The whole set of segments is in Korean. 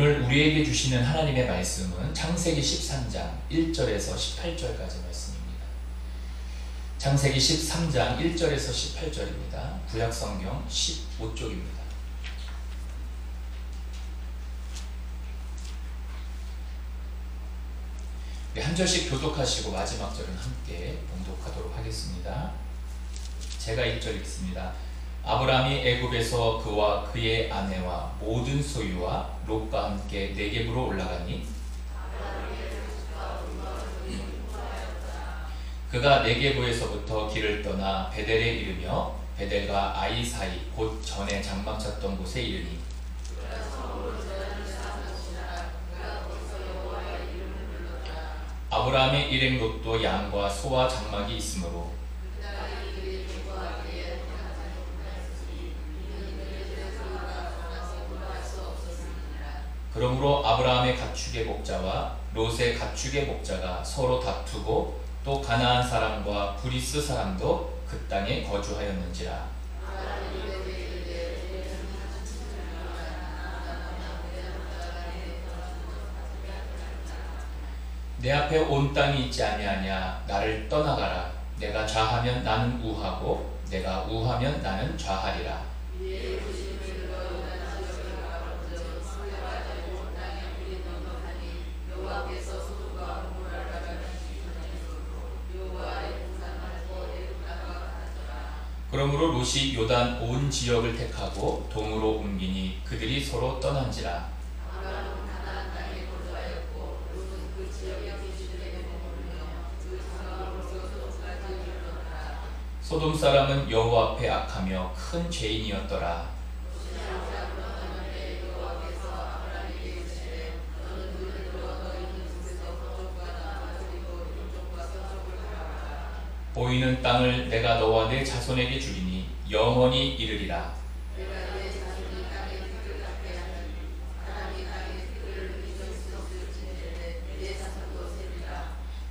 오늘 우리에게 주시는 하나님의 말씀은 창세기 13장 1절에서 18절까지 말씀입니다. 창세기 13장 1절에서 18절입니다. 구약성경 15쪽입니다. 한 절씩 교독하시고 마지막 절은 함께 봉독하도록 하겠습니다. 제가 1절 읽습니다. 아브라함이 애굽에서 그와 그의 아내와 모든 소유와 롯과 함께 네겝으로 올라가니 그가 네겝에서부터 길을 떠나 베델에 이르며 베델과 아이 사이 곧 전에 장막 쳤던 곳에 이르니 아브라함의 일행 롯도 양과 소와 장막이 있으므로 그러므로 아브라함의 가축의 목자와 롯의 가축의 목자가 서로 다투고 또 가나안 사람과 브리스 사람도 그 땅에 거주하였는지라. 내 앞에 온 땅이 있지 아니하냐. 나를 떠나가라. 내가 좌하면 나는 우하고 내가 우하면 나는 좌하리라. 그러므로 롯이 요단 온 지역을 택하고 동으로 옮기니 그들이 서로 떠난지라. 소돔 사람은 여호와 앞에 악하며 큰 죄인이었더라. 보이는 땅을 내가 너와 내 자손에게 주리니 영원히 이르리라.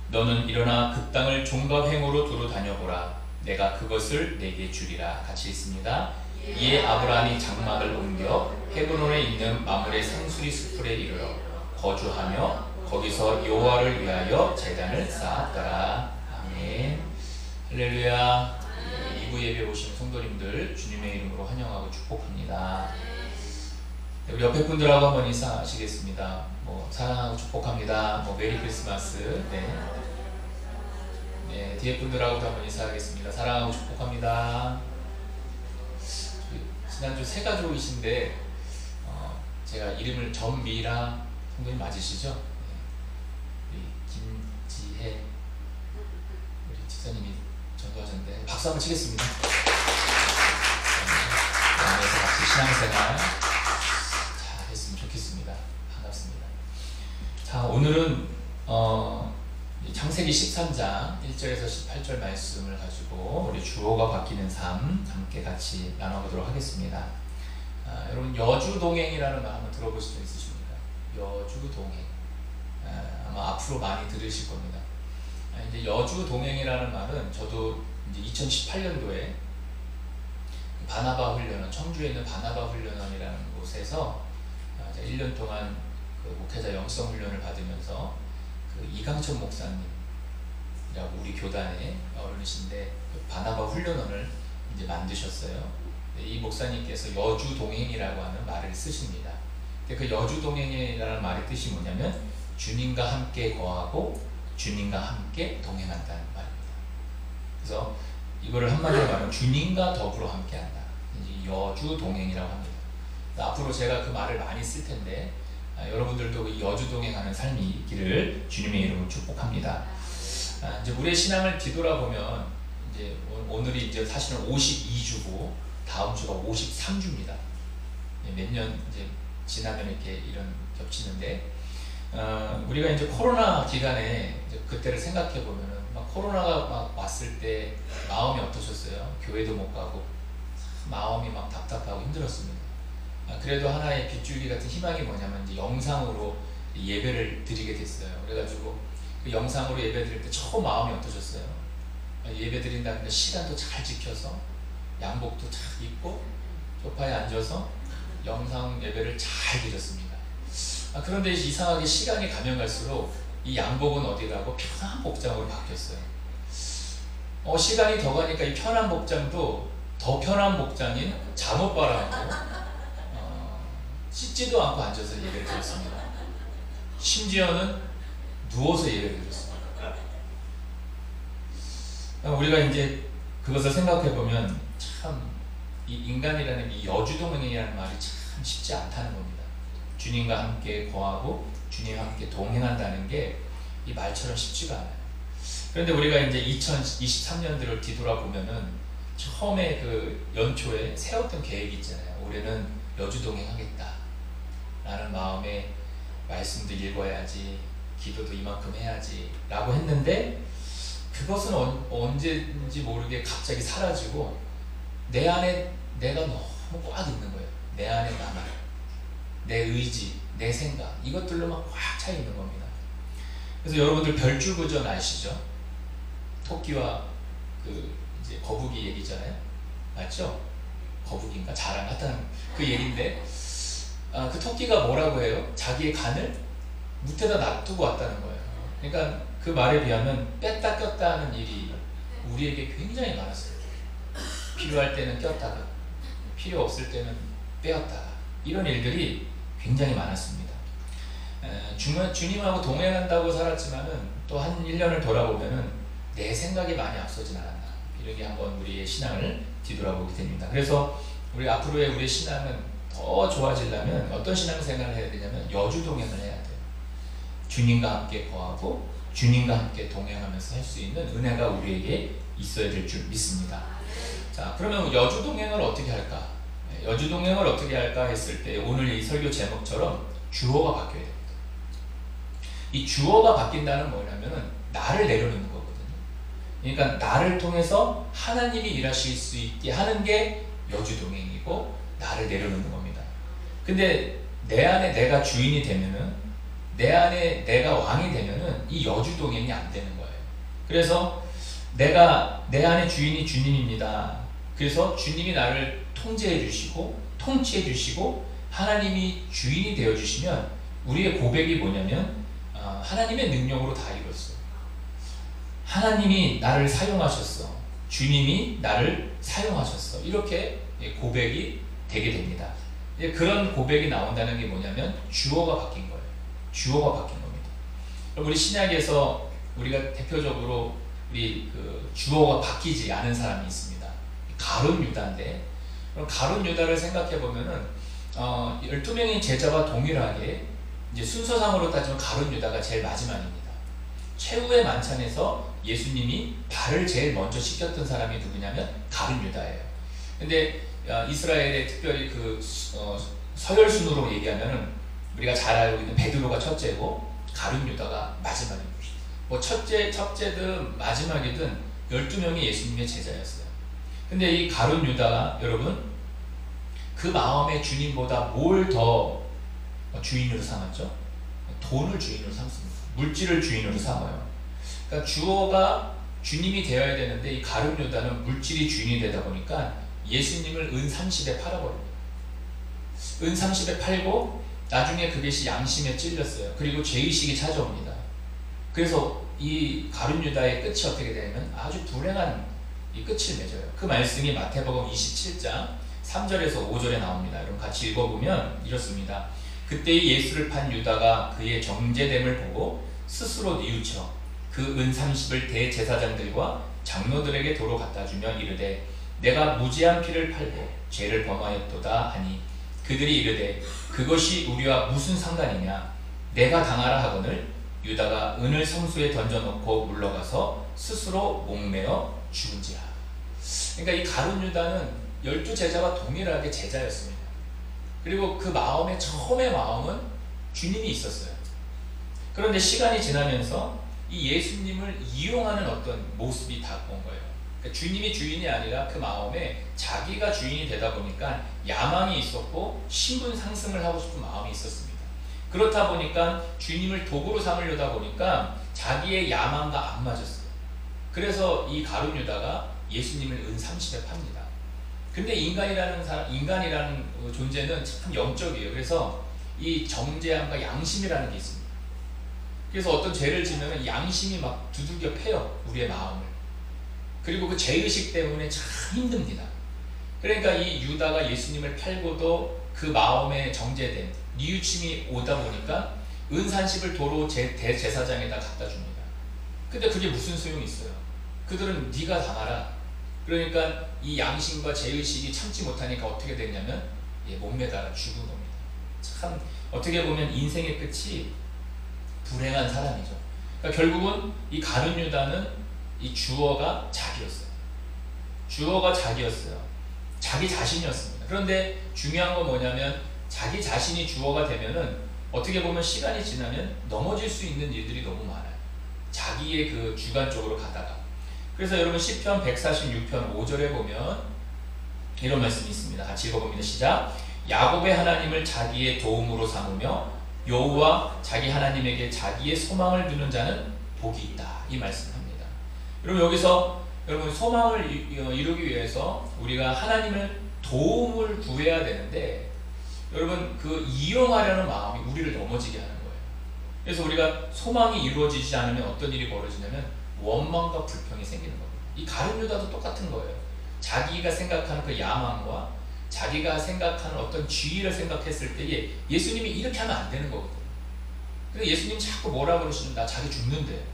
너는 일어나 그 땅을 종과 횡으로 두루 다녀보라. 내가 그것을 내게 주리라. 같이 읽습니다. 이에 아브라함이 장막을 옮겨 헤브론에 있는 마므레 상수리 수풀에 이르러 거주하며 거기서 여호와를 위하여 제단을 쌓았더라. 아멘. 할렐루야. 2부 예배 오신 성도님들 주님의 이름으로 환영하고 축복합니다. 우리 옆에 분들하고 한번 인사하시겠습니다. 사랑하고 축복합니다. 메리 크리스마스. 네, 뒤에 분들하고도 한번 인사하겠습니다. 사랑하고 축복합니다. 지난주 새 가족이신데 제가 이름을 전미라 성도님 맞으시죠? 우리 김지혜 우리 집사님이 전도하셨는데 박수 한번 치겠습니다. 안에서 같이 신앙생활 잘 했으면 좋겠습니다. 반갑습니다. 자, 오늘은 창세기 13장 1절에서 18절 말씀을 가지고 우리 주어가 바뀌는 삶 함께 같이 나눠보도록 하겠습니다. 여러분 여주동행이라는 말 한번 들어보신 적 있으십니까? 여주동행. 아마 앞으로 많이 들으실 겁니다. 이제 여주동행이라는 말은 저도 이제 2018년도에 바나바 훈련원, 청주에 있는 바나바 훈련원이라는 곳에서 1년 동안 그 목회자 영성 훈련을 받으면서 그 이강천 목사님이라고 우리 교단의 어른이신데 그 바나바 훈련원을 이제 만드셨어요. 이 목사님께서 여주동행이라고 하는 말을 쓰십니다. 그 여주동행이라는 말의 뜻이 뭐냐면 주님과 함께 거하고 주님과 함께 동행한다는 말입니다. 그래서 이거를 한마디로 말하면 주님과 더불어 함께한다. 여주동행이라고 합니다. 앞으로 제가 그 말을 많이 쓸 텐데 여러분들도 여주동행하는 삶이 있기를 주님의 이름으로 축복합니다. 이제 우리의 신앙을 뒤돌아보면 이제 오늘이 이제 사실은 52주고 다음 주가 53주입니다. 몇 년 이제 지나면 이렇게 이런 겹치는데 우리가 이제 코로나 기간에 이제 그때를 생각해 보면은 막 코로나가 막 왔을 때 마음이 어떠셨어요? 교회도 못 가고 마음이 막 답답하고 힘들었습니다. 그래도 하나의 빗줄기 같은 희망이 뭐냐면 이제 영상으로 예배를 드리게 됐어요. 그래가지고 그 영상으로 예배 드릴 때 처음 마음이 어떠셨어요? 예배 드린다는 시간도 잘 지켜서 양복도 잘 입고 소파에 앉아서 영상 예배를 잘 드렸습니다. 그런데 이상하게 시간이 가면 갈수록 이 양복은 어디 가고 편한 복장으로 바뀌었어요. 시간이 더 가니까 이 편한 복장도 더 편한 복장인 잠옷 바람으로 씻지도 않고 앉아서 예배를 드렸습니다. 심지어는 누워서 예배를 드렸습니다. 우리가 이제 그것을 생각해보면 참 이 인간이라는 이 여주동행이라는 말이 참 쉽지 않다는 겁니다. 주님과 함께 거하고 주님과 함께 동행한다는 게 이 말처럼 쉽지가 않아요. 그런데 우리가 이제 2023년도를 뒤돌아보면은 처음에 그 연초에 세웠던 계획이 있잖아요. 올해는 여주동행하겠다 라는 마음에 말씀도 읽어야지, 기도도 이만큼 해야지 라고 했는데 그것은 언제인지 모르게 갑자기 사라지고 내 안에 내가 너무 꽉 있는 거예요. 내 안에 나만, 내 의지, 내 생각, 이것들로만 꽉 차 있는 겁니다. 그래서 여러분들 별주구전 아시죠? 토끼와 이제 거북이 얘기잖아요. 맞죠? 거북이인가? 자랑 하여튼 그 얘기인데 그 토끼가 뭐라고 해요? 자기의 간을 무태다 놔두고 왔다는 거예요. 그러니까 그 말에 비하면 뺐다 꼈다 하는 일이 우리에게 굉장히 많았어요. 필요할 때는 꼈다가 필요 없을 때는 빼었다가 이런 일들이 굉장히 많았습니다. 주님하고 동행한다고 살았지만은 또 한 1년을 돌아보면은 내 생각이 많이 앞서진 않았나, 이렇게 한번 우리의 신앙을 뒤돌아보게 됩니다. 그래서 우리 앞으로의 우리의 신앙은 더 좋아지려면 어떤 신앙생활을 해야 되냐면 여주동행을 해야 돼요. 주님과 함께 거하고 주님과 함께 동행하면서 할 수 있는 은혜가 우리에게 있어야 될 줄 믿습니다. 자, 그러면 여주동행을 어떻게 할까? 여주동행을 어떻게 할까 했을 때 오늘 이 설교 제목처럼 주어가 바뀌어야 됩니다. 이 주어가 바뀐다는 뭐냐면은 나를 내려놓는 거거든요. 그러니까 나를 통해서 하나님이 일하실 수 있게 하는 게 여주동행이고 나를 내려놓는 겁니다. 근데 내 안에 내가 주인이 되면은, 내 안에 내가 왕이 되면은 이 여주동행이 안 되는 거예요. 그래서 내가 내 안에 주인이 주님입니다. 그래서 주님이 나를 통제해 주시고 통치해 주시고 하나님이 주인이 되어 주시면 우리의 고백이 뭐냐면 하나님의 능력으로 다 이뤘어. 하나님이 나를 사용하셨어. 주님이 나를 사용하셨어. 이렇게 고백이 되게 됩니다. 그런 고백이 나온다는 게 뭐냐면 주어가 바뀐 거예요. 주어가 바뀐 겁니다. 우리 신약에서 우리가 대표적으로 우리 주어가 바뀌지 않은 사람이 있습니다. 가룟 유다인데, 가룟 유다를 생각해 보면은 12명의 제자와 동일하게 이제 순서상으로 따지면 가룟 유다가 제일 마지막입니다. 최후의 만찬에서 예수님이 발을 제일 먼저 씻겼던 사람이 누구냐면 가룟 유다예요. 근데 이스라엘의 특별히 서열순으로 얘기하면은 우리가 잘 알고 있는 베드로가 첫째고 가룟 유다가 마지막입니다. 뭐 첫째든 마지막이든 12명이 예수님의 제자였어요. 근데 이 가룟 유다가 여러분 그 마음에 주님보다 뭘 더 주인으로 삼았죠? 돈을 주인으로 삼습니다. 물질을 주인으로 삼아요. 그러니까 주어가 주님이 되어야 되는데 이 가룟 유다는 물질이 주인이 되다 보니까 예수님을 은 30에 팔아버립니다. 은 30에 팔고 나중에 그것이 양심에 찔렸어요. 그리고 죄의식이 찾아옵니다. 그래서 이 가룟 유다의 끝이 어떻게 되냐면 아주 불행한 이 끝을 맺어요. 그 말씀이 마태복음 27장 3절에서 5절에 나옵니다. 여러분 같이 읽어보면 이렇습니다. 그때 예수를 판 유다가 그의 정죄됨을 보고 스스로 뉘우쳐 그 은 30을 대제사장들과 장로들에게 도로 갖다 주며 이르되 내가 무지한 피를 팔고 죄를 범하였도다 하니 그들이 이르되 그것이 우리와 무슨 상관이냐, 내가 당하라 하거늘 유다가 은을 성수에 던져놓고 물러가서 스스로 목매어 죽은지라. 그러니까 이 가룟 유다는 12제자와 동일하게 제자였습니다. 그리고 그 마음의 처음의 마음은 주님이 있었어요. 그런데 시간이 지나면서 이 예수님을 이용하는 어떤 모습이 다 온 거예요. 그러니까 주님이 주인이 아니라 그 마음에 자기가 주인이 되다 보니까 야망이 있었고 신분 상승을 하고 싶은 마음이 있었습니다. 그렇다 보니까 주님을 도구로 삼으려다 보니까 자기의 야망과 안 맞았어요. 그래서 이 가룟 유다가 예수님을 은 30에 팝니다. 근데 인간이라는 존재는 참 영적이에요. 그래서 이 정죄함과 양심이라는 게 있습니다. 그래서 어떤 죄를 지면 양심이 막 두들겨 패요, 우리의 마음을. 그리고 그 죄의식 때문에 참 힘듭니다. 그러니까 이 유다가 예수님을 팔고도 그 마음에 정죄된 뉘우침이 오다 보니까 은산십을 도로 대제사장에다 갖다 줍니다. 근데 그게 무슨 소용이 있어요? 그들은 네가 당하라. 그러니까 이 양심과 죄의식이 참지 못하니까 어떻게 됐냐면 목매달아 죽은 겁니다. 참 어떻게 보면 인생의 끝이 불행한 사람이죠. 그러니까 결국은 이 가룟 유다는 이 주어가 자기였어요. 주어가 자기였어요. 자기 자신이었습니다. 그런데 중요한 건 뭐냐면 자기 자신이 주어가 되면은 어떻게 보면 시간이 지나면 넘어질 수 있는 일들이 너무 많아요. 자기의 그 주관적으로 가다가. 그래서 여러분 시편 146편 5절에 보면 이런 말씀이 있습니다. 같이 읽어봅니다. 시작. 야곱의 하나님을 자기의 도움으로 삼으며 여호와 자기 하나님에게 자기의 소망을 두는 자는 복이 있다. 이 말씀을 합니다. 여러분 여기서 여러분 소망을 이루기 위해서 우리가 하나님을 도움을 구해야 되는데 여러분 그 이용하려는 마음이 우리를 넘어지게 하는 거예요. 그래서 우리가 소망이 이루어지지 않으면 어떤 일이 벌어지냐면 원망과 불평이 생기는 겁니다. 이 가룟 유다도 똑같은 거예요. 자기가 생각하는 그 야망과 자기가 생각하는 어떤 지위를 생각했을 때에 예수님이 이렇게 하면 안 되는 거거든요. 근데 예수님이 자꾸 뭐라 그러시면 나 자기 죽는데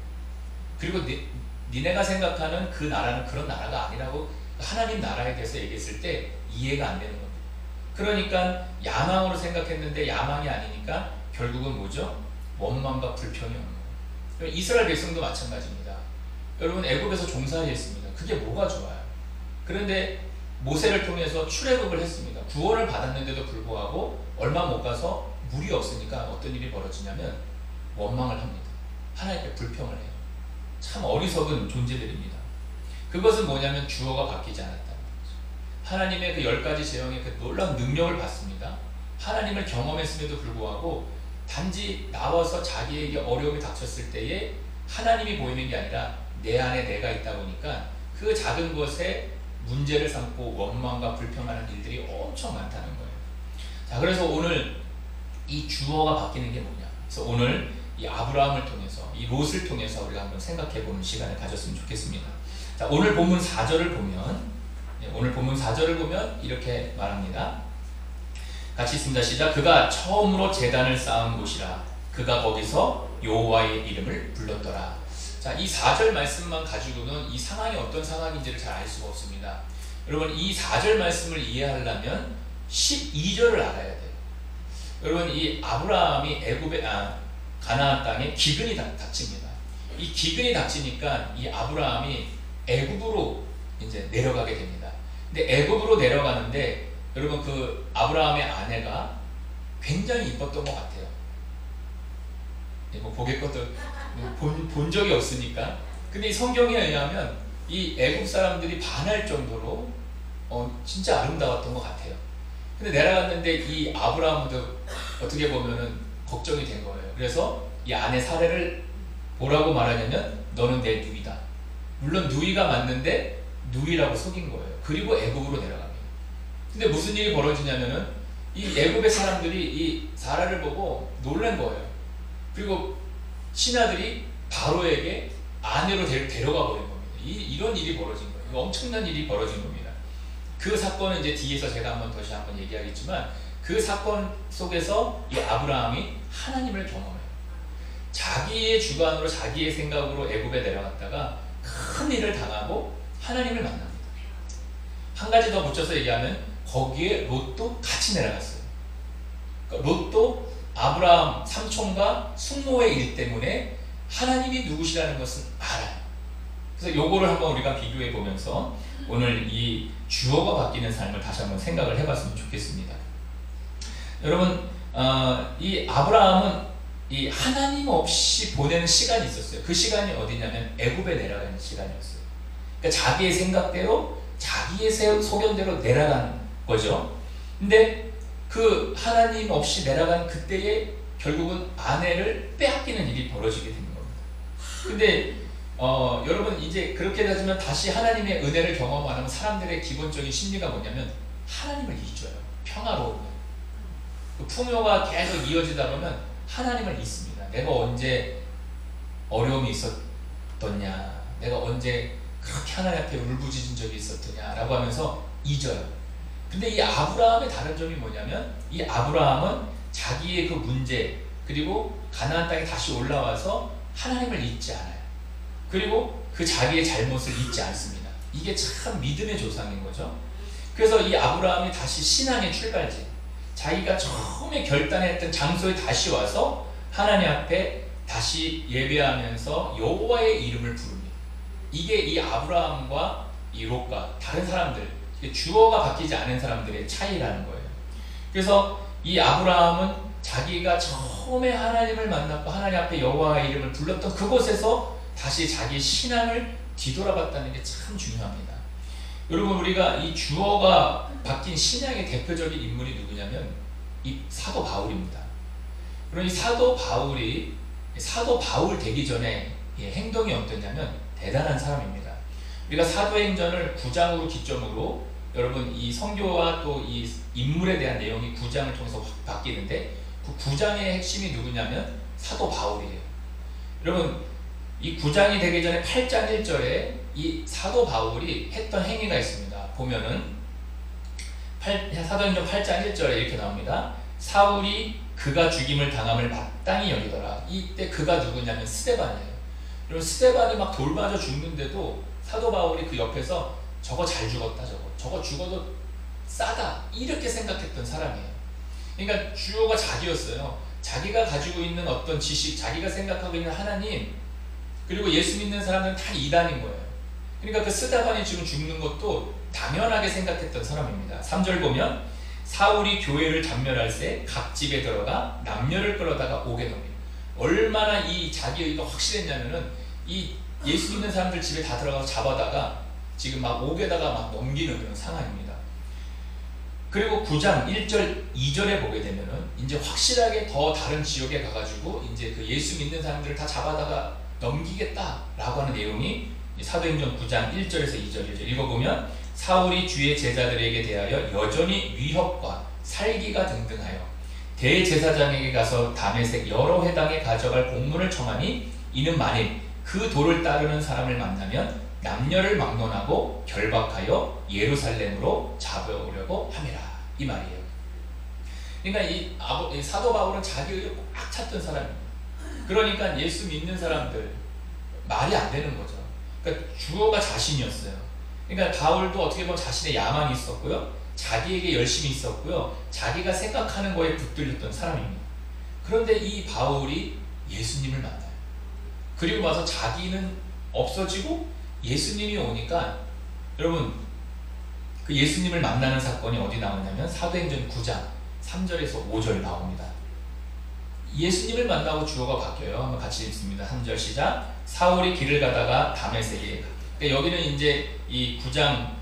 그리고 니네가 생각하는 그 나라는 그런 나라가 아니라고 하나님 나라에 대해서 얘기했을 때 이해가 안 되는 겁니다. 그러니까 야망으로 생각했는데 야망이 아니니까 결국은 뭐죠? 원망과 불평이 오는 거예요. 이스라엘 백성도 마찬가지입니다. 여러분 애굽에서 종살이 했습니다. 그게 뭐가 좋아요? 그런데 모세를 통해서 출애굽을 했습니다. 구원을 받았는데도 불구하고 얼마 못 가서 물이 없으니까 어떤 일이 벌어지냐면 원망을 합니다. 하나님께 불평을 해요. 참 어리석은 존재들입니다. 그것은 뭐냐면 주어가 바뀌지 않았다는 거죠. 하나님의 그 10가지 제형의 그 놀라운 능력을 받습니다. 하나님을 경험했음에도 불구하고 단지 나와서 자기에게 어려움이 닥쳤을 때에 하나님이 보이는 게 아니라 내 안에 내가 있다 보니까 그 작은 것에 문제를 삼고 원망과 불평하는 일들이 엄청 많다는 거예요. 자, 그래서 오늘 이 주어가 바뀌는 게 뭐냐? 그래서 오늘 이 아브라함을 통해서 이 롯을 통해서 우리가 한번 생각해보는 시간을 가졌으면 좋겠습니다. 자, 오늘 본문 4절을 보면 이렇게 말합니다. 같이 읽습니다. 시작. 그가 처음으로 제단을 쌓은 곳이라 그가 거기서 여호와의 이름을 불렀더라. 자, 이 4절 말씀만 가지고는 이 상황이 어떤 상황인지를 잘 알 수가 없습니다. 여러분 이 4절 말씀을 이해하려면 12절을 알아야 돼요. 여러분 이 아브라함이 가나안 땅에 기근이 닥칩니다. 이 기근이 닥치니까 이 아브라함이 애굽으로 이제 내려가게 됩니다. 근데 애굽으로 내려가는데 여러분 그 아브라함의 아내가 굉장히 이뻤던 것 같아요. 뭐 보겠것도 본 적이 없으니까. 근데 이 성경에 의하면 이 애굽 사람들이 반할 정도로 진짜 아름다웠던 것 같아요. 근데 내려갔는데 이 아브라함도 어떻게 보면은 걱정이 된 거예요. 그래서 이 아내 사례를 뭐라고 말하냐면 너는 내 누이다. 물론 누이가 맞는데 누이라고 속인 거예요. 그리고 애굽으로 내려갑니다. 근데 무슨 일이 벌어지냐면은 이 애굽의 사람들이 이 사라를 보고 놀란 거예요. 그리고 신하들이 바로에게 아내로 데려가 버린 겁니다. 이런 일이 벌어진 거예요. 엄청난 일이 벌어진 겁니다. 그 사건은 이제 뒤에서 제가 다시 한번 얘기하겠지만 그 사건 속에서 이 아브라함이 하나님을 경험해요. 자기의 주관으로 자기의 생각으로 애굽에 내려갔다가 큰 일을 당하고 하나님을 만납니다. 한 가지 더 붙여서 얘기하면 거기에 롯도 같이 내려갔어요. 그러니까 롯도 아브라함 삼촌과 숙모의 일 때문에 하나님이 누구시라는 것은 알아요. 그래서 요거를 한번 우리가 비교해 보면서 오늘 이 주어가 바뀌는 삶을 다시 한번 생각을 해봤으면 좋겠습니다. 여러분 이 아브라함은 이 하나님 없이 보내는 시간이 있었어요. 그 시간이 어디냐면 애굽에 내려가는 시간이었어요. 그러니까 자기의 생각대로 자기의 소견대로 내려간 거죠. 근데 그 하나님 없이 내려간 그때에 결국은 아내를 빼앗기는 일이 벌어지게 되는 겁니다. 근데 여러분 이제 그렇게 되면 다시 하나님의 은혜를 경험 안 하면 사람들의 기본적인 심리가 뭐냐면 하나님을 잊어요. 평화로우면. 그 풍요가 계속 이어지다 보면 하나님을 잊습니다. 내가 언제 어려움이 있었더냐, 내가 언제 그렇게 하나님 앞에 울부짖은 적이 있었더냐 라고 하면서 잊어요. 근데 이 아브라함의 다른 점이 뭐냐면, 이 아브라함은 자기의 그 문제, 그리고 가나안 땅에 다시 올라와서 하나님을 잊지 않아요. 그리고 그 자기의 잘못을 잊지 않습니다. 이게 참 믿음의 조상인 거죠. 그래서 이 아브라함이 다시 신앙의 출발지, 자기가 처음에 결단했던 장소에 다시 와서 하나님 앞에 다시 예배하면서 여호와의 이름을 부릅니다. 이게 이 아브라함과 이 롯과 다른 사람들, 주어가 바뀌지 않은 사람들의 차이라는 거예요. 그래서 이 아브라함은 자기가 처음에 하나님을 만났고 하나님 앞에 여호와의 이름을 불렀던 그곳에서 다시 자기 신앙을 뒤돌아봤다는 게 참 중요합니다. 여러분, 우리가 이 주어가 바뀐 신앙의 대표적인 인물이 누구냐면 이 사도 바울입니다. 그럼 이 사도 바울 되기 전에 행동이 어떠냐면 대단한 사람입니다. 우리가 사도행전을 9장으로 기점으로, 여러분 이 성교와 또 이 인물에 대한 내용이 9장을 통해서 바뀌는데, 그 9장의 핵심이 누구냐면 사도 바울이에요. 여러분, 이 9장이 되기 전에 8장 1절에 이 사도 바울이 했던 행위가 있습니다. 보면은 사도행전 8장 1절에 이렇게 나옵니다. 사울이 그가 죽임을 당함을 마땅히 여기더라. 이때 그가 누구냐면 스데반이에요. 여러분, 스데반이 막 돌 맞아 죽는데도 사도 바울이 그 옆에서 저거 잘 죽었다, 저거 죽어도 싸다, 이렇게 생각했던 사람이에요. 그러니까 주어가 자기였어요. 자기가 가지고 있는 어떤 지식, 자기가 생각하고 있는 하나님, 그리고 예수 믿는 사람들은 다 이단인 거예요. 그러니까 그 스데반이 지금 죽는 것도 당연하게 생각했던 사람입니다. 3절 보면 사울이 교회를 잔멸할새 각 집에 들어가 남녀를 끌어다가 옥에 넣습니다. 얼마나 이 자기 의가 확실했냐면은 이 예수 믿는 사람들 집에 다 들어가서 잡아다가 지금 막 옥에다가 막 넘기는 그런 상황입니다. 그리고 9장 1절 2절에 보게 되면은 이제 확실하게 더 다른 지역에 가가지고 이제 그 예수 믿는 사람들을 다 잡아다가 넘기겠다라고 하는 내용이 사도행전 9장 1절에서 2절이죠. 읽어보면 사울이 주의 제자들에게 대하여 여전히 위협과 살기가 등등하여 대제사장에게 가서 다메섹 여러 회당에 가져갈 공문을 청하니, 이는 만일 그 도를 따르는 사람을 만나면 남녀를 막론하고 결박하여 예루살렘으로 잡아오려고 함이라, 이 말이에요. 그러니까 이 사도 바울은 자기 의를 꽉 찼던 사람입니다. 그러니까 예수 믿는 사람들 말이 안 되는 거죠. 그러니까 주어가 자신이었어요. 그러니까 바울도 어떻게 보면 자신의 야망이 있었고요, 자기에게 열심이 있었고요, 자기가 생각하는 거에 붙들렸던 사람입니다. 그런데 이 바울이 예수님을 만나요. 그리고 와서 자기는 없어지고 예수님이 오니까, 여러분 그 예수님을 만나는 사건이 어디 나오냐면 사도행전 9장 3절에서 5절 나옵니다. 예수님을 만나고 주어가 바뀌어요. 한번 같이 읽습니다. 3절 시작. 사울이 길을 가다가 다메섹에, 그러니까 여기는 이제 이 9장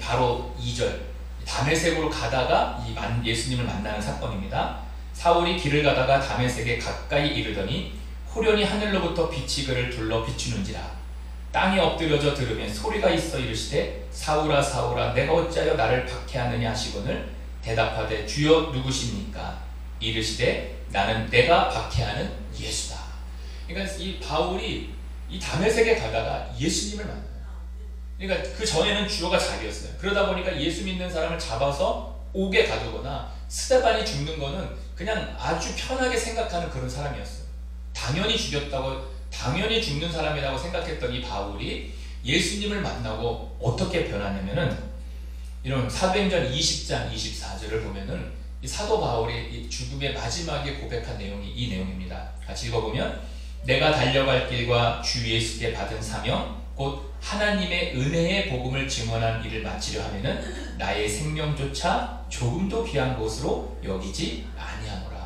바로 2절, 다메섹으로 가다가 예수님을 만나는 사건입니다. 사울이 길을 가다가 다메섹에 가까이 이르더니 호련히 하늘로부터 빛이 그를 둘러 비추는지라. 땅에 엎드려져 들으면 소리가 있어 이르시되 사울아 사울아 내가 어찌하여 나를 박해하느냐 하시거늘 대답하되 주여 누구십니까? 이르시되 나는 내가 박해하는 예수다. 그러니까 이 바울이 이 다메섹에 가다가 예수님을 만나요. 그러니까 그 전에는 주어가 자기였어요. 그러다 보니까 예수 믿는 사람을 잡아서 옥에 가두거나 스데반이 죽는 거는 그냥 아주 편하게 생각하는 그런 사람이었어요. 당연히 죽였다고, 당연히 죽는 사람이라고 생각했던 이 바울이 예수님을 만나고 어떻게 변하냐면은, 이런 사도행전 20장 24절을 보면은 이 사도 바울의 이 죽음의 마지막에 고백한 내용이 이 내용입니다. 같이 읽어보면 내가 달려갈 길과 주 예수께 받은 사명 곧 하나님의 은혜의 복음을 증언한 일을 마치려 하면은 나의 생명조차 조금도 귀한 것으로 여기지 아니하노라.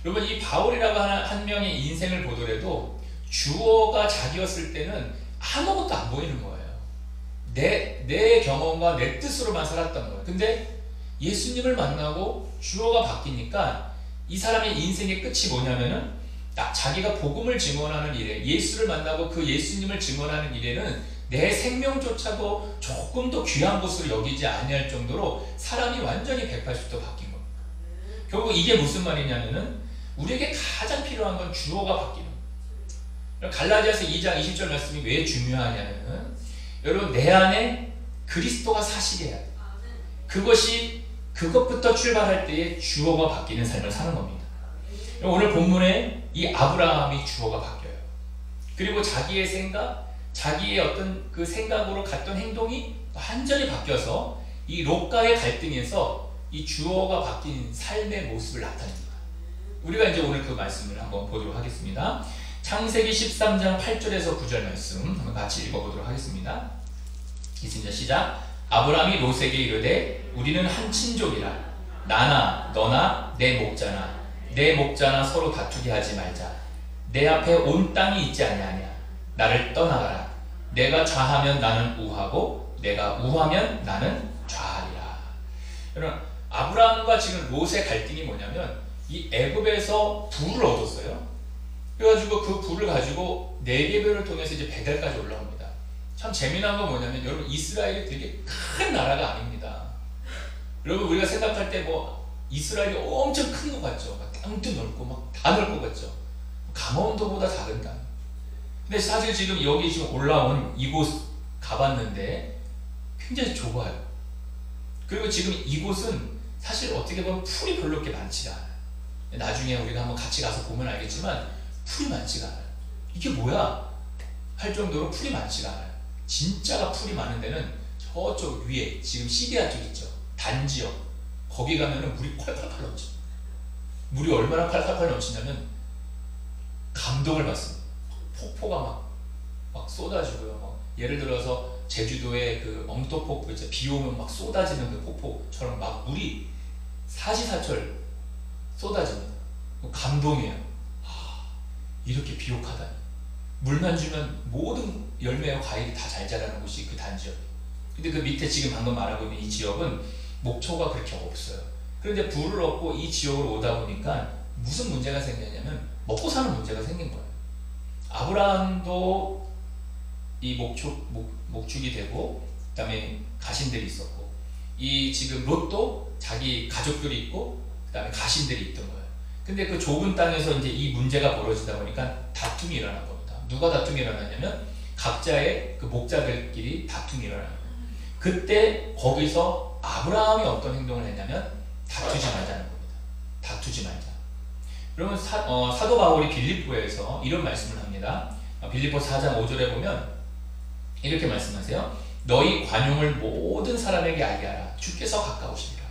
여러분, 이 바울이라고 하는 한 명의 인생을 보더라도 주어가 자기였을 때는 아무것도 안 보이는 거예요. 내 경험과 내 뜻으로만 살았던 거예요. 근데 예수님을 만나고 주어가 바뀌니까 이 사람의 인생의 끝이 뭐냐면은 자기가 복음을 증언하는 일에, 예수를 만나고 그 예수님을 증언하는 일에는 내 생명조차도 조금 더 귀한 것으로 여기지 아니할 정도로 사람이 완전히 180도 바뀐 겁니다. 결국 이게 무슨 말이냐면은 우리에게 가장 필요한 건 주어가 바뀌는 거예요. 갈라디아서 2장 20절 말씀이 왜 중요하냐면은 여러분 내 안에 그리스도가 사시게 해야 돼요. 그것부터 출발할 때에 주어가 바뀌는 삶을 사는 겁니다. 오늘 본문에 이 아브라함이 주어가 바뀌어요. 그리고 자기의 생각, 자기의 어떤 그 생각으로 갔던 행동이 완전히 바뀌어서 이 롯과의 갈등에서 이 주어가 바뀐 삶의 모습을 나타냅니다. 우리가 이제 오늘 그 말씀을 한번 보도록 하겠습니다. 창세기 13장 8절에서 9절 말씀 한번 같이 읽어보도록 하겠습니다. 있습니다. 시작. 아브라함이 롯에게 이르되 우리는 한 친족이라 나나 너나 내 목자나 서로 다투게 하지 말자. 내 앞에 온 땅이 있지 아니하냐. 나를 떠나가라. 내가 좌하면 나는 우하고 내가 우하면 나는 좌하리라. 여러분 아브라함과 지금 롯의 갈등이 뭐냐면 이 애굽에서 부를 얻었어요. 그래가지고 그 부를 가지고 네게벨을 통해서 이제 베델까지 올라옵니다. 참 재미난 건 뭐냐면 여러분 이스라엘이 되게 큰 나라가 아닙니다. 여러분 우리가 생각할 때 뭐 이스라엘이 엄청 큰 것 같죠. 막 땅도 넓고 막 다 넓고 같죠. 강원도보다 작은 땅. 근데 사실 지금 여기 지금 올라온 이곳 가봤는데 굉장히 좁아요. 그리고 지금 이곳은 사실 어떻게 보면 풀이 별로 그렇게 많지가 않아요. 나중에 우리가 한번 같이 가서 보면 알겠지만 풀이 많지가 않아요. 이게 뭐야? 할 정도로 풀이 많지가 않아요. 진짜가 풀이 많은 데는 저쪽 위에 지금 시리아 쪽 있죠. 단지역. 거기 가면은 물이 콸콸콸 넘쳐. 물이 얼마나 콸콸콸 넘치냐면 감동을 받습니다. 폭포가 막 쏟아지고요. 예를 들어서 제주도의 그 엉터폭포 있죠. 비 오면 막 쏟아지는 그 폭포처럼 막 물이 사시사철 쏟아집니다. 감동이에요. 이렇게 비옥하다니. 물만 주면 모든 열매와 과일이 다 잘 자라는 곳이 그 단지역이에요. 근데 그 밑에 지금 방금 말하고 있는 이 지역은 목초가 그렇게 없어요. 그런데 불을 얻고 이 지역으로 오다 보니까 무슨 문제가 생겼냐면 먹고 사는 문제가 생긴 거예요. 아브라함도 이 목축이 되고 그 다음에 가신들이 있었고 이 지금 롯도 자기 가족들이 있고 그 다음에 가신들이 있던 거예요. 근데 그 좁은 땅에서 이제 이 문제가 벌어지다 보니까 다툼이 일어난 겁니다. 누가 다툼이 일어났냐면 각자의 그 목자들끼리 다툼이 일어나는 거예요. 그때 거기서 아브라함이 어떤 행동을 했냐면 다투지 말자는 겁니다. 다투지 말자. 그러면 사도 바울이 빌립보에서 이런 말씀을 합니다. 빌립보 4장 5절에 보면 이렇게 말씀하세요. 너희 관용을 모든 사람에게 알게 하라. 주께서 가까우시리라.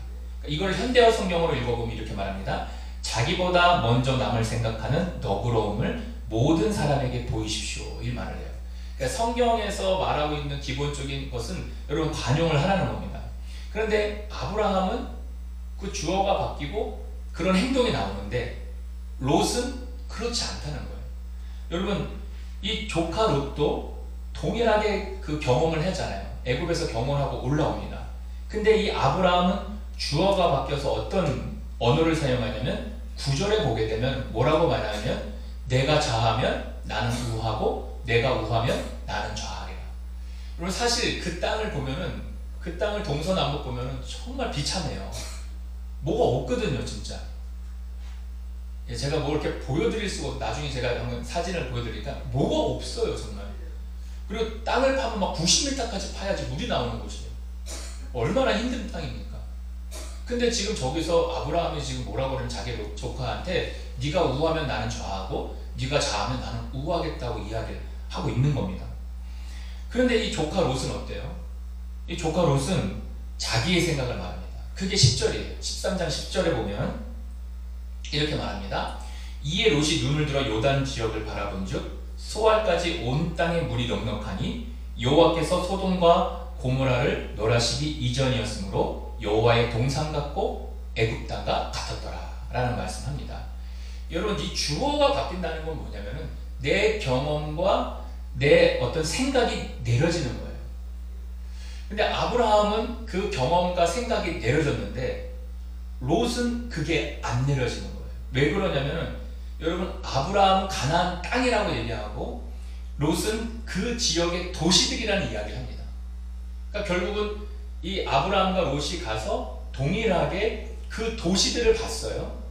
이걸 현대어 성경으로 읽어보면 이렇게 말합니다. 자기보다 먼저 남을 생각하는 너그러움을 모든 사람에게 보이십시오. 이 말을 해요. 그러니까 성경에서 말하고 있는 기본적인 것은 여러분 관용을 하라는 겁니다. 그런데 아브라함은 그 주어가 바뀌고 그런 행동이 나오는데 롯은 그렇지 않다는 거예요. 여러분 이 조카 롯도 동일하게 그 경험을 했잖아요. 애굽에서 경험하고 올라옵니다. 근데 이 아브라함은 주어가 바뀌어서 어떤 언어를 사용하냐면 9절에 보게 되면 뭐라고 말하냐면 내가 좌하면 나는 우하고 내가 우하면 나는 좌하리라. 그리고 사실 그 땅을 보면은 그 땅을 동서남북 보면은 정말 비참해요. 뭐가 없거든요, 진짜. 제가 뭐 이렇게 보여드릴 수가 없고 나중에 제가 한번 사진을 보여드리니까 뭐가 없어요, 정말. 그리고 땅을 파면 막 90m까지 파야지 물이 나오는 곳이에요. 얼마나 힘든 땅입니까? 근데 지금 저기서 아브라함이 지금 뭐라고 그러는 자기 조카한테 네가 우하면 나는 좌하고 네가 좌하면 나는 우하겠다고 이야기를 하고 있는 겁니다. 그런데 이 조카 롯은 어때요? 이 조카 롯은 자기의 생각을 말합니다. 그게 10절이에요. 13장 10절에 보면 이렇게 말합니다. 이에 롯이 눈을 들어 요단 지역을 바라본즉 소알까지 온 땅에 물이 넉넉하니 여호와께서 소돔과 고모라를 멸하시기 이전이었으므로 여호와의 동상 같고 애굽 땅과 같았더라 라는 말씀합니다. 여러분 이 주어가 바뀐다는 건 뭐냐면은 내 경험과 내 어떤 생각이 내려지는 거예요. 근데 아브라함은 그 경험과 생각이 내려졌는데 롯은 그게 안 내려지는 거예요. 왜 그러냐면은 여러분 아브라함은 가나안 땅이라고 얘기하고 롯은 그 지역의 도시들이라는 이야기를 합니다. 그러니까 결국은 이 아브라함과 롯이 가서 동일하게 그 도시들을 봤어요.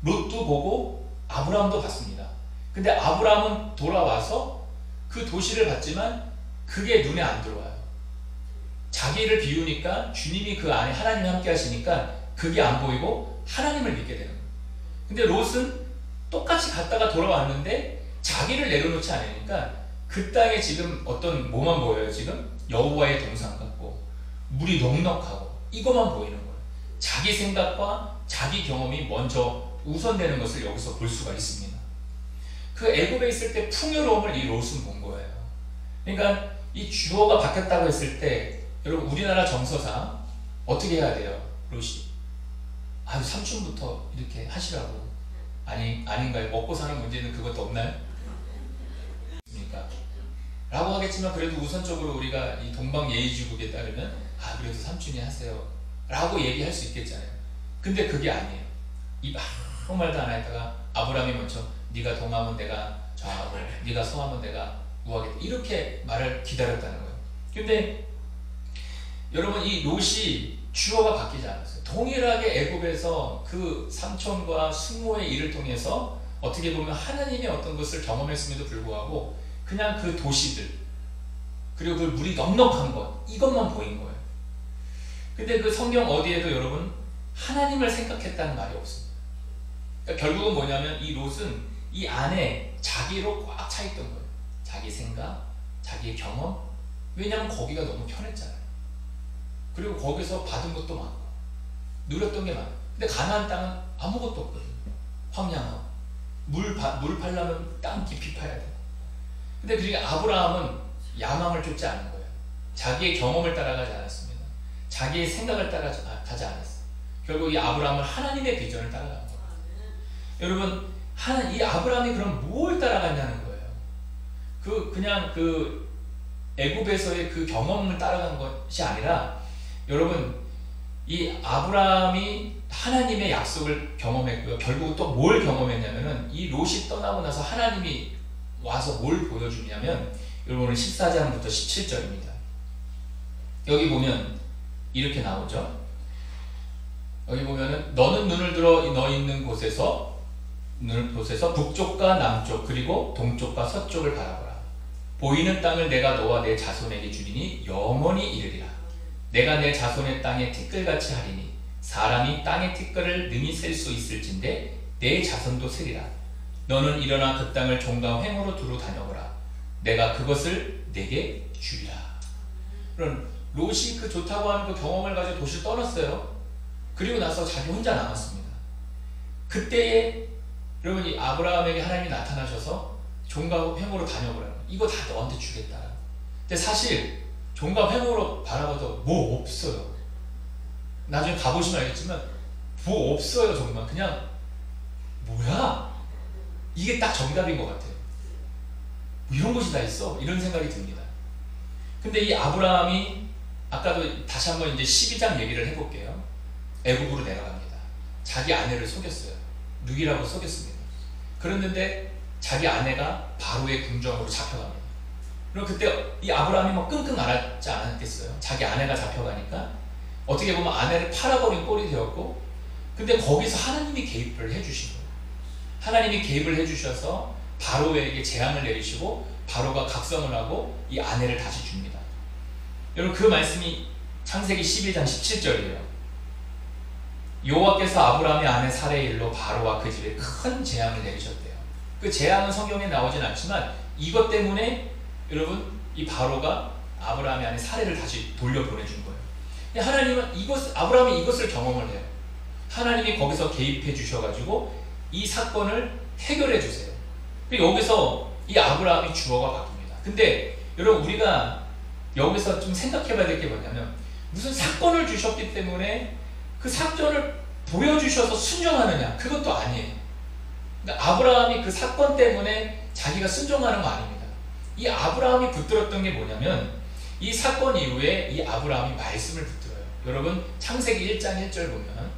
롯도 보고 아브라함도 봤습니다. 근데 아브라함은 돌아와서 그 도시를 봤지만 그게 눈에 안 들어와요. 자기를 비우니까 주님이 그 안에 하나님이 함께 하시니까 그게 안 보이고 하나님을 믿게 되는 거예요. 근데 롯은 똑같이 갔다가 돌아왔는데 자기를 내려놓지 않으니까 그 땅에 지금 어떤 뭐만 보여요? 지금 여호와의 동상 같고 물이 넉넉하고 이것만 보이는 거예요. 자기 생각과 자기 경험이 먼저 우선되는 것을 여기서 볼 수가 있습니다. 그 애굽에 있을 때 풍요로움을 이 롯은 본 거예요. 그러니까 이 주어가 바뀌었다고 했을 때 여러분 우리나라 정서상 어떻게 해야 돼요? 롯이 아유 삼촌부터 이렇게 하시라고 아닌가요? 먹고 사는 문제는 그것도 없나요? 그러니까 라고 하겠지만 그래도 우선적으로 우리가 이 동방 예의주국에 따르면 그래도 삼촌이 하세요 라고 얘기할 수 있겠잖아요. 근데 그게 아니에요. 이 아무 말도 안 했다가 아브라함이 먼저 네가 동하면 내가 좌하고 네가 서하면 내가 우하겠다 이렇게 말을 기다렸다는 거예요. 근데 여러분 이 롯이 주어가 바뀌지 않았어요. 동일하게 애굽에서 그 삼촌과 숙모의 일을 통해서 어떻게 보면 하나님의 어떤 것을 경험했음에도 불구하고 그냥 그 도시들 그리고 그 물이 넉넉한 것 이것만 보인 거예요. 근데 그 성경 어디에도 여러분 하나님을 생각했다는 말이 없습니다. 그러니까 결국은 뭐냐면 이 롯은 이 안에 자기로 꽉 차 있던 거예요. 자기 생각, 자기의 경험. 왜냐하면 거기가 너무 편했잖아요. 그리고 거기서 받은 것도 많고 누렸던 게 많아요. 근데 가나안 땅은 아무것도 없거든요. 황량하고 물 팔려면 땅 깊이 파야 돼요. 근데 그러니까 아브라함은 야망을 쫓지 않은 거예요. 자기의 경험을 따라가지 않았습니다. 자기의 생각을 따라가지 않았어요. 결국 이 아브라함은 하나님의 비전을 따라간 거예요. 여러분 이 아브라함이 그럼 뭘 따라갔냐는 거예요. 그냥 그 애굽에서의 그 경험을 따라간 것이 아니라 여러분 이 아브라함이 하나님의 약속을 경험했고요. 결국 또 뭘 경험했냐면은 이 롯이 떠나고 나서 하나님이 와서 뭘 보여주냐면 여러분 14장부터 17절입니다. 여기 보면 이렇게 나오죠. 여기 보면은 너는 눈을 들어 너 있는 곳에서 북쪽과 남쪽 그리고 동쪽과 서쪽을 바라보라. 보이는 땅을 내가 너와 내 자손에게 주리니 영원히 이르리라. 내가 내 자손의 땅에 티끌같이 하리니 사람이 땅의 티끌을 능히 셀 수 있을진데 내 자손도 세리라. 너는 일어나 그 땅을 종과 횡으로 두루 다녀보라. 내가 그것을 내게 주리라. 그런 롯이 그 좋다고 하는 그 경험을 가지고 도시를 떠났어요. 그리고 나서 자기 혼자 남았습니다. 그때에 여러분 이 아브라함에게 하나님이 나타나셔서 종과 횡으로 다녀보라. 이거 다 너한테 주겠다. 근데 사실 종과 횡으로 바라봐도 뭐 없어요. 나중에 가보시면 알겠지만 뭐 없어요. 정말 그냥 뭐야? 이게 딱 정답인 것 같아요. 뭐 이런 것이 다 있어? 이런 생각이 듭니다. 근데 이 아브라함이 아까도 다시 한번 이제 12장 얘기를 해볼게요. 애굽으로 내려갑니다. 자기 아내를 속였어요. 누기라고 속였습니다. 그랬는데 자기 아내가 바로의 궁정으로 잡혀갑니다. 그럼 그때 이 아브라함이 막 끙끙 앓았지 않았겠어요? 자기 아내가 잡혀가니까 어떻게 보면 아내를 팔아버린 꼴이 되었고, 근데 거기서 하나님이 개입을 해주신 거예요. 하나님이 개입을 해주셔서 바로에게 재앙을 내리시고 바로가 각성을 하고 이 아내를 다시 줍니다. 여러분 그 말씀이 창세기 11장 17절이에요. 여호와께서 아브라함의 아내 사레의 일로 바로와 그 집에 큰 재앙을 내리셨대요. 그 재앙은 성경에 나오진 않지만 이것 때문에 여러분 이 바로가 아브라함의 아내 사레를 다시 돌려보내준 거예요. 하나님은 아브라함이 이것을 경험을 해요. 하나님이 거기서 개입해 주셔가지고 이 사건을 해결해 주세요. 여기서 이 아브라함이 주어가 바뀝니다. 근데 여러분 우리가 여기서 좀 생각해 봐야 될 게 뭐냐면 무슨 사건을 주셨기 때문에 그 사건을 보여주셔서 순종하느냐, 그것도 아니에요. 그러니까 아브라함이 그 사건 때문에 자기가 순종하는 거 아닙니다. 이 아브라함이 붙들었던 게 뭐냐면 이 사건 이후에 이 아브라함이 말씀을 붙들어요. 여러분 창세기 1장 1절 보면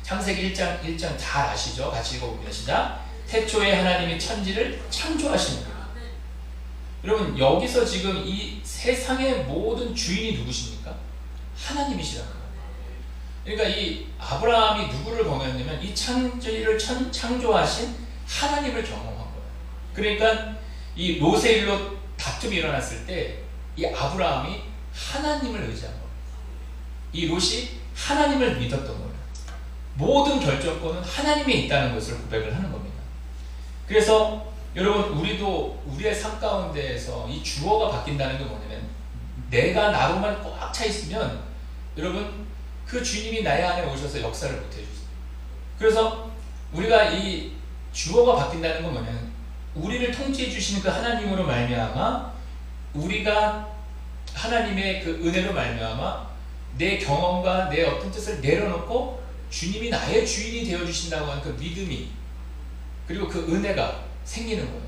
창세기 1장 잘 아시죠? 같이 읽어봅니다. 시작. 태초에 하나님이 천지를 창조하시는. 여러분 여기서 지금 이 세상의 모든 주인이 누구십니까? 하나님이시라는 거예요. 그러니까 이 아브라함이 누구를 경험했냐면 이 창조를 창조하신 하나님을 경험한 거예요. 그러니까 이 롯의 일로 다툼이 일어났을 때 이 아브라함이 하나님을 의지한 거예요. 이 롯이 하나님을 믿었던 거예요. 모든 결정권은 하나님에 있다는 것을 고백을 하는 겁니다. 그래서 여러분, 우리도 우리의 삶 가운데에서 이 주어가 바뀐다는 게 뭐냐면, 내가 나로만 꽉 차 있으면 여러분, 그 주님이 나의 안에 오셔서 역사를 못 해주세요. 그래서 우리가 이 주어가 바뀐다는 건 뭐냐면, 우리를 통치해 주시는 그 하나님으로 말미암아 우리가 하나님의 그 은혜로 말미암아 내 경험과 내 어떤 뜻을 내려놓고 주님이 나의 주인이 되어주신다고 하는 그 믿음이, 그리고 그 은혜가 생기는 거예요.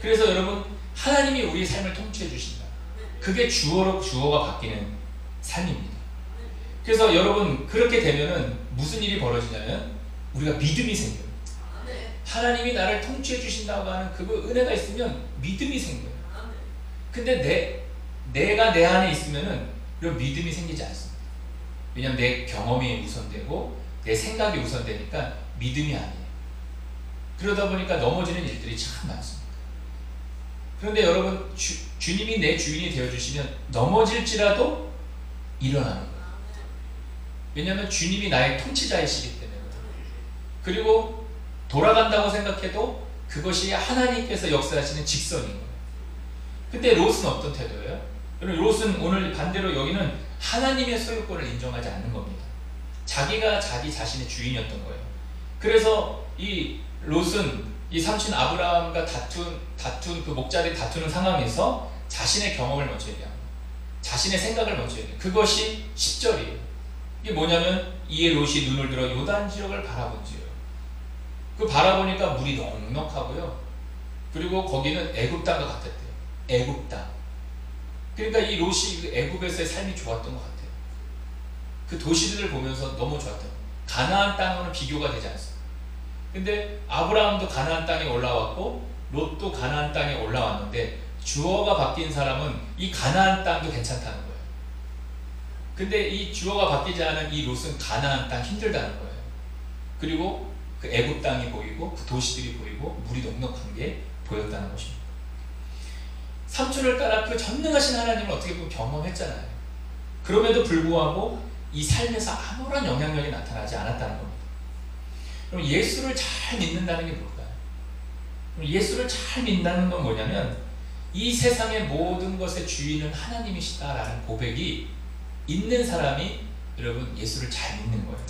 그래서 여러분, 하나님이 우리의 삶을 통치해 주신다. 그게 주어가 바뀌는 삶입니다. 그래서 여러분, 그렇게 되면은 무슨 일이 벌어지냐면 우리가 믿음이 생겨요. 하나님이 나를 통치해 주신다고 하는 그 은혜가 있으면 믿음이 생겨요. 근데 내가 내 안에 있으면은 이런 믿음이 생기지 않습니다. 왜냐하면 내 경험이 우선되고 내 생각이 우선되니까 믿음이 아니에요. 그러다 보니까 넘어지는 일들이 참 많습니다. 그런데 여러분, 주님이 내 주인이 되어주시면 넘어질지라도 일어나는 거예요. 왜냐하면 주님이 나의 통치자이시기 때문에. 그리고 돌아간다고 생각해도 그것이 하나님께서 역사하시는 직선인 거예요. 근데 롯은 어떤 태도예요? 여러분, 롯은 오늘 반대로 여기는 하나님의 소유권을 인정하지 않는 겁니다. 자기가 자기 자신의 주인이었던 거예요. 그래서 이 롯은 이 삼촌 아브라함과 다툰 그 목자들이 다투는 상황에서 자신의 경험을 먼저 얘기합니다. 자신의 생각을 먼저 얘기해요. 그것이 10절이에요. 이게 뭐냐면, 이에 롯이 눈을 들어 요단 지역을 바라본지요. 그 바라보니까 물이 넉넉하고요. 그리고 거기는 애굽 땅과 같았대요. 애굽 땅. 그러니까 이 롯이 그 애굽에서의 삶이 좋았던 것 같아요. 그 도시들을 보면서 너무 좋았던 거예요. 가나안 땅으로는 비교가 되지 않습니다. 근데 아브라함도 가나안 땅에 올라왔고 롯도 가나안 땅에 올라왔는데, 주어가 바뀐 사람은 이 가나안 땅도 괜찮다는 거예요. 근데 이 주어가 바뀌지 않은 이 롯은 가나안 땅 힘들다는 거예요. 그리고 그 애굽 땅이 보이고 그 도시들이 보이고 물이 넉넉한 게 보였다는 것입니다. 삼촌을 따라 그 전능하신 하나님을 어떻게 보면 경험했잖아요. 그럼에도 불구하고 이 삶에서 아무런 영향력이 나타나지 않았다는 겁니다. 그럼 예수를 잘 믿는다는 게 뭘까요? 예수를 잘 믿는다는 건 뭐냐면, 이 세상의 모든 것의 주인은 하나님이시다라는 고백이 있는 사람이 여러분 예수를 잘 믿는 거예요.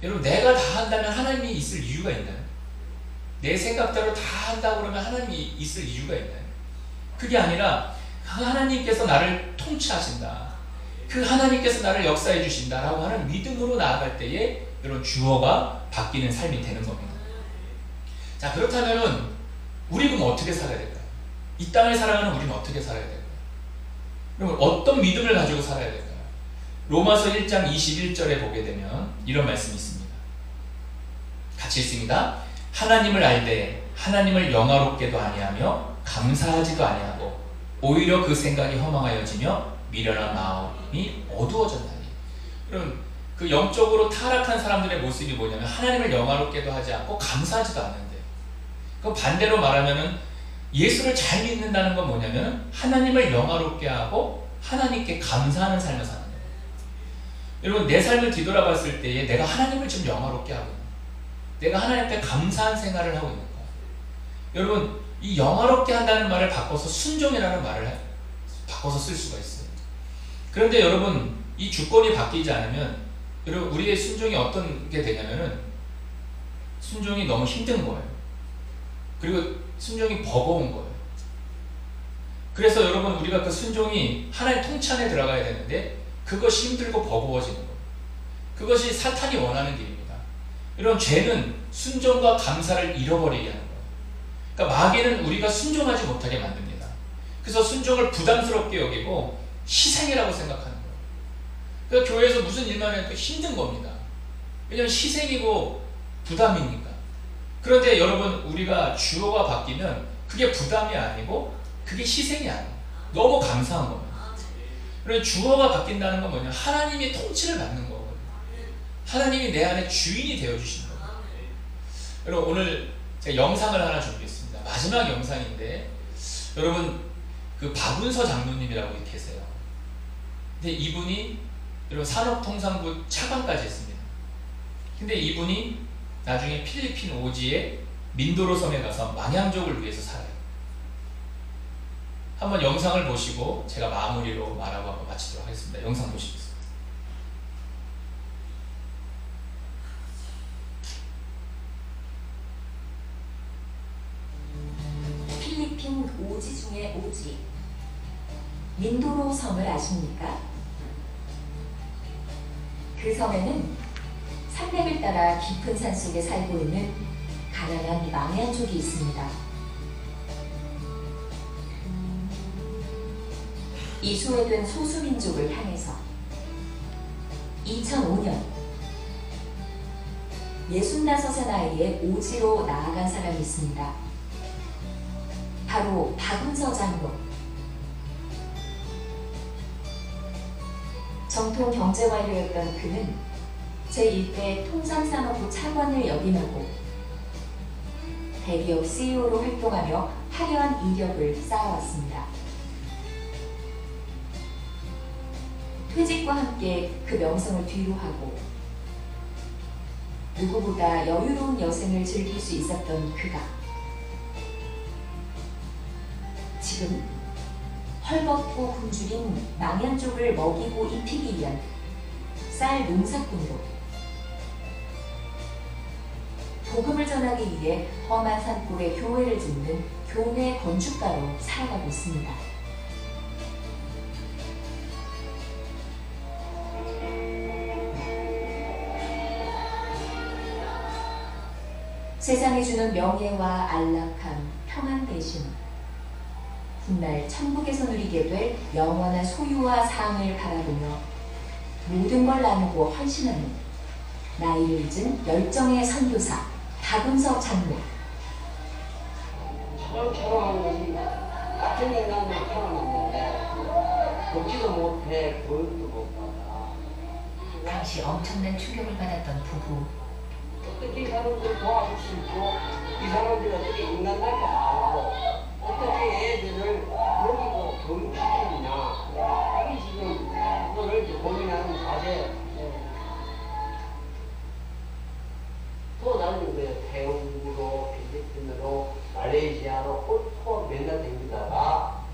여러분, 내가 다 한다면 하나님이 있을 이유가 있나요? 내 생각대로 다 한다고 그러면 하나님이 있을 이유가 있나요? 그게 아니라 그 하나님께서 나를 통치하신다, 그 하나님께서 나를 역사해 주신다라고 하는 믿음으로 나아갈 때에 이런 주어가 바뀌는 삶이 되는 겁니다. 자, 그렇다면은 우리 그럼 어떻게 살아야 될까요? 이 땅을 살아가는 우리는 어떻게 살아야 될까요? 그럼 어떤 믿음을 가지고 살아야 될까요? 로마서 1장 21절에 보게 되면 이런 말씀이 있습니다. 같이 읽습니다. 하나님을 알되 하나님을 영화롭게도 아니하며 감사하지도 아니하고 오히려 그 생각이 허망하여지며 미련한 마음이 어두워졌나니. 그럼 그 영적으로 타락한 사람들의 모습이 뭐냐면, 하나님을 영화롭게도 하지 않고 감사하지도 않는데, 그럼 반대로 말하면은 예수를 잘 믿는다는 건 뭐냐면 하나님을 영화롭게 하고 하나님께 감사하는 삶을 사는 거예요. 여러분, 내 삶을 뒤돌아봤을 때에 내가 하나님을 좀 영화롭게 하고 있는 거예요. 내가 하나님께 감사한 생활을 하고 있는 거예요. 여러분, 이 영화롭게 한다는 말을 바꿔서 순종이라는 말을 바꿔서 쓸 수가 있어요. 그런데 여러분, 이 주권이 바뀌지 않으면 여러분, 우리의 순종이 어떤 게 되냐면은 순종이 너무 힘든 거예요. 그리고 순종이 버거운 거예요. 그래서 여러분, 우리가 그 순종이 하나님 통치 안에 들어가야 되는데 그것이 힘들고 버거워지는 거예요. 그것이 사탄이 원하는 길입니다. 이런 죄는 순종과 감사를 잃어버리게 하는 거예요. 그러니까 마귀는 우리가 순종하지 못하게 만듭니다. 그래서 순종을 부담스럽게 여기고 희생이라고 생각하는 거예요. 그러니까 교회에서 무슨 일만 해도 힘든 겁니다. 왜냐하면 희생이고 부담이니까. 그런데 여러분, 우리가 주어가 바뀌면 그게 부담이 아니고 그게 희생이 아니에요. 너무 감사한 겁니다. 그래서 주어가 바뀐다는 건 뭐냐, 하나님의 통치를 받는 거거든요. 하나님이 내 안에 주인이 되어주시는 겁니다. 여러분, 오늘 제가 영상을 하나 준비했습니다. 마지막 영상인데, 여러분, 그 박운서 장로님이라고 계세요. 근데 이분이 여러분 산업통상부 차관까지 했습니다. 근데 이분이 나중에 필리핀 오지에 민도로 섬에 가서 망향족을 위해서 살아요. 한번 영상을 보시고 제가 마무리로 말하고 한번 마치도록 하겠습니다. 영상 보시겠습니다. 필리핀 오지 중에 오지, 민도로 섬을 아십니까? 그 섬에는 산맥을 따라 깊은 산속에 살고 있는 가난한 망향족이 있습니다. 이 소외된 소수민족을 향해서 2005년 65살 나이에 오지로 나아간 사람이 있습니다. 바로 박운서 장로. 정통 경제관료였던 그는 제1대 통상산업부 차관을 역임하고 대기업 CEO로 활동하며 화려한 이력을 쌓아왔습니다. 퇴직과 함께 그 명성을 뒤로하고 누구보다 여유로운 여생을 즐길 수 있었던 그가 지금 헐벗고 굶주린 망향족을 먹이고 입히기 위한 쌀 농사꾼으로 복음을 전하기 위해 험한 산골에 교회를 짓는 교내 건축가로 살아가고 있습니다. 세상이 주는 명예와 안락함, 평안 대신 훗날 천국에서 누리게 될 영원한 소유와 상을 바라보며 모든 걸 나누고 헌신하는 나이를 잊은 열정의 선교사 박운서 장로. 처럼한 것이 같은 인간을 태어났는데 보지도 못해 보지도 못하다. 당시 엄청난 충격을 받았던 부부. 어떻게 이 사람들 도와줄 수 있고 이 사람들이 어떻게 인간답게 안 하고 어떻게 애들을 먹이고 교육시키느냐, 이게 지금 그거를 이제 고민하는 과제. 돌아다니는 거예요. 태국으로, 필리핀으로, 말레이시아로 홀 맨날 다니다가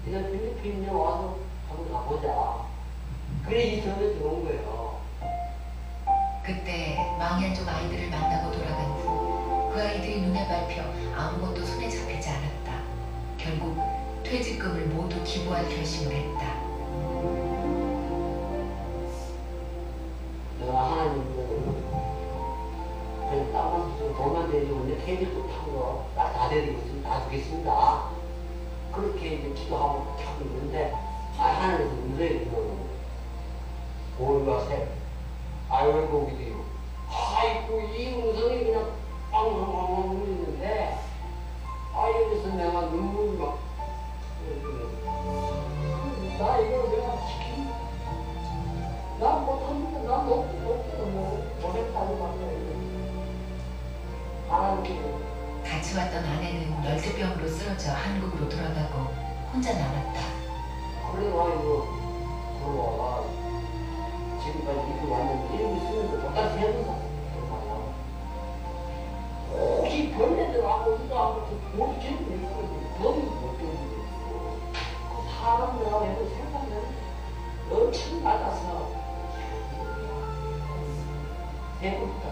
그냥 필리핀에 와서 한번 가보자. 그래 이 전에 들어온 거예요. 그때 망향족 아이들을 만나고 돌아간 후 그 아이들이 눈에 밟혀 아무것도 손에 잡히지 않았다. 결국 퇴직금을 모두 기부할 결심을 했다. 내가 하나님을 그냥 땅에서 돈만 데리고 이제 퇴직금 타고 다 데리고 있으면 다 주겠습니다. 그렇게 이제 기도하고 타고 있는데 하나님께서 문제를 들어오는 돌과 새 알고기도 아이고 이 음성이 그냥 빵빵빵 울리는데 여기서 내가 눈물이 막 나 이거 내가 시킨 나 못하는데 나 못 보냈다고 말이야. 하나님께서 같이 왔던 아내는 열대병으로 쓰러져 한국으로 돌아가고 혼자 남았다. 그래 가지고 들어와 지금까지 이렇게 왔는데 이름이 쓰는데 똑같이 해서 혹시 벌레들하고 이거하고 모두 재밌는 거지. 너무 못 되는 거. 사람들하고 해도 생각하면 엄청 낮아서 배고프다.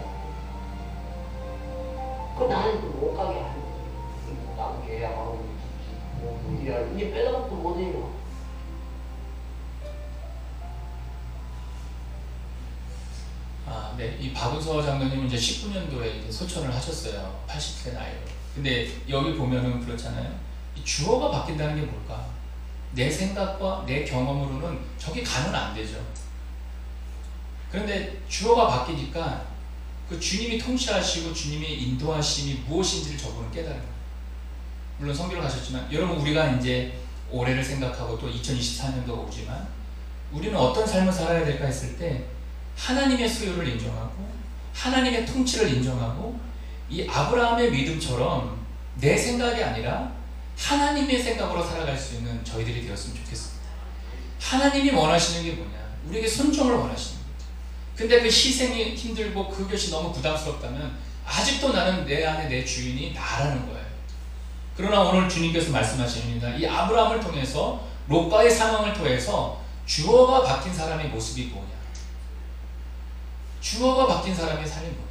그 나는 못 가게 하는 거지. 남 계약하고 이제 빼다가 또 못 해요. 네, 이 박운서 장로님은 이제 19년도에 이제 소천을 하셨어요. 80세 나이로. 근데 여기 보면은 그렇잖아요. 이 주어가 바뀐다는 게 뭘까? 내 생각과 내 경험으로는 저게 가는 안 되죠. 그런데 주어가 바뀌니까 그 주님이 통치하시고 주님이 인도하심이 무엇인지를 저분은 깨달아요. 물론 성교를 가셨지만 여러분 우리가 이제 올해를 생각하고 또 2024년도가 오지만 우리는 어떤 삶을 살아야 될까 했을 때 하나님의 소유를 인정하고 하나님의 통치를 인정하고 이 아브라함의 믿음처럼 내 생각이 아니라 하나님의 생각으로 살아갈 수 있는 저희들이 되었으면 좋겠습니다. 하나님이 원하시는 게 뭐냐? 우리에게 순종을 원하시는 거죠. 근데 그 희생이 힘들고 그것이 너무 부담스럽다면 아직도 나는 내 안에 내 주인이 나라는 거예요. 그러나 오늘 주님께서 말씀하십니다. 이 아브라함을 통해서 롯과의 상황을 통해서 주어가 바뀐 사람의 모습이 뭐냐? 주어가 바뀐 사람의 삶이 뭐냐?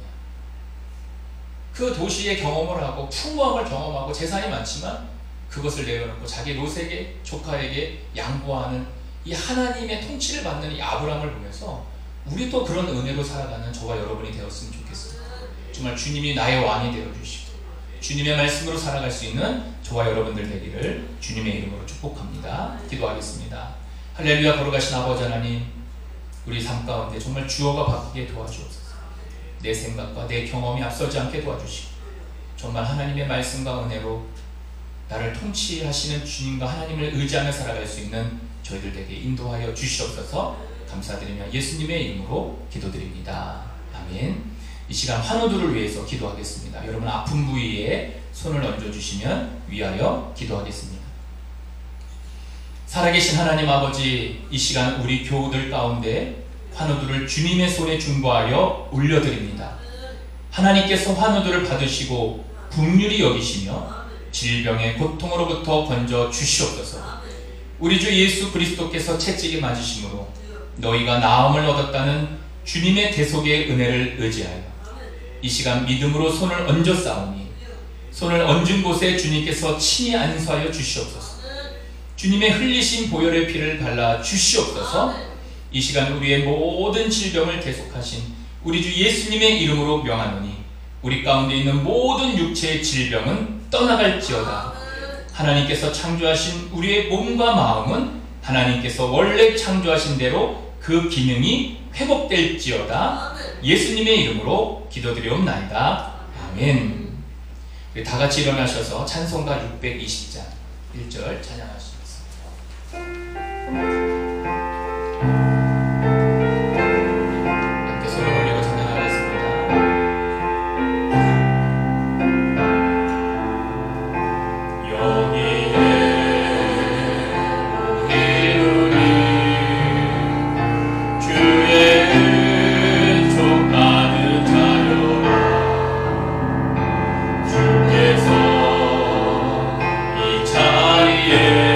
그 도시의 경험을 하고 풍부함을 경험하고 재산이 많지만 그것을 내려놓고 자기 롯에게 조카에게 양보하는 이 하나님의 통치를 받는 이 아브라함을 보면서 우리도 그런 은혜로 살아가는 저와 여러분이 되었으면 좋겠습니다. 정말 주님이 나의 왕이 되어주시고 주님의 말씀으로 살아갈 수 있는 저와 여러분들 되기를 주님의 이름으로 축복합니다. 기도하겠습니다. 할렐루야. 걸어가신 아버지 하나님, 우리 삶 가운데 정말 주어가 바뀌게 도와주옵소서. 내 생각과 내 경험이 앞서지 않게 도와주시고 정말 하나님의 말씀과 은혜로 나를 통치하시는 주님과 하나님을 의지하며 살아갈 수 있는 저희들에게 인도하여 주시옵소서. 감사드리며 예수님의 이름으로 기도드립니다. 아멘. 이 시간 환우들을 위해서 기도하겠습니다. 여러분 아픈 부위에 손을 얹어주시면 위하여 기도하겠습니다. 살아계신 하나님 아버지, 이 시간 우리 교우들 가운데 환우들을 주님의 손에 중보하여 올려드립니다. 하나님께서 환우들을 받으시고 긍휼히 여기시며 질병의 고통으로부터 건져 주시옵소서. 우리 주 예수 그리스도께서 채찍에 맞으심으로 너희가 나음을 얻었다는 주님의 대속의 은혜를 의지하여 이 시간 믿음으로 손을 얹어 싸우니 손을 얹은 곳에 주님께서 친히 안수하여 주시옵소서. 주님의 흘리신 보혈의 피를 발라 주시옵소서. 이 시간 우리의 모든 질병을 대속하신 우리 주 예수님의 이름으로 명하노니 우리 가운데 있는 모든 육체의 질병은 떠나갈지어다. 하나님께서 창조하신 우리의 몸과 마음은 하나님께서 원래 창조하신 대로 그 기능이 회복될지어다. 예수님의 이름으로 기도드리옵나이다. 아멘. 우리 다 같이 일어나셔서 찬송가 620장 1절 찬양하시겠습니다. 함께 손을 올리고 찬양하겠습니다. 여기에 우리 주의 은총 가득하여라. 주께서 이 자리에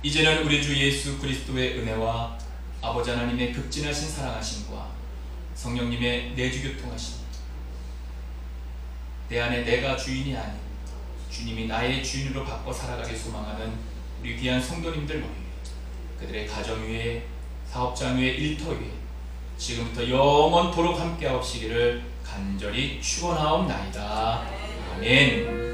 이제는 우리 주 예수 그리스도의 은혜와 아버지 하나님의 극진하신 사랑하심과 성령님의 내주교통하심, 내 안에 내가 주인이 아닌 주님이 나의 주인으로 바꿔 살아가길 소망하는 우리 귀한 성도님들 모두 그들의 가정 위에, 사업장 위에, 일터 위에 지금부터 영원토록 함께하옵시기를 간절히 축원하옵나이다. 아멘.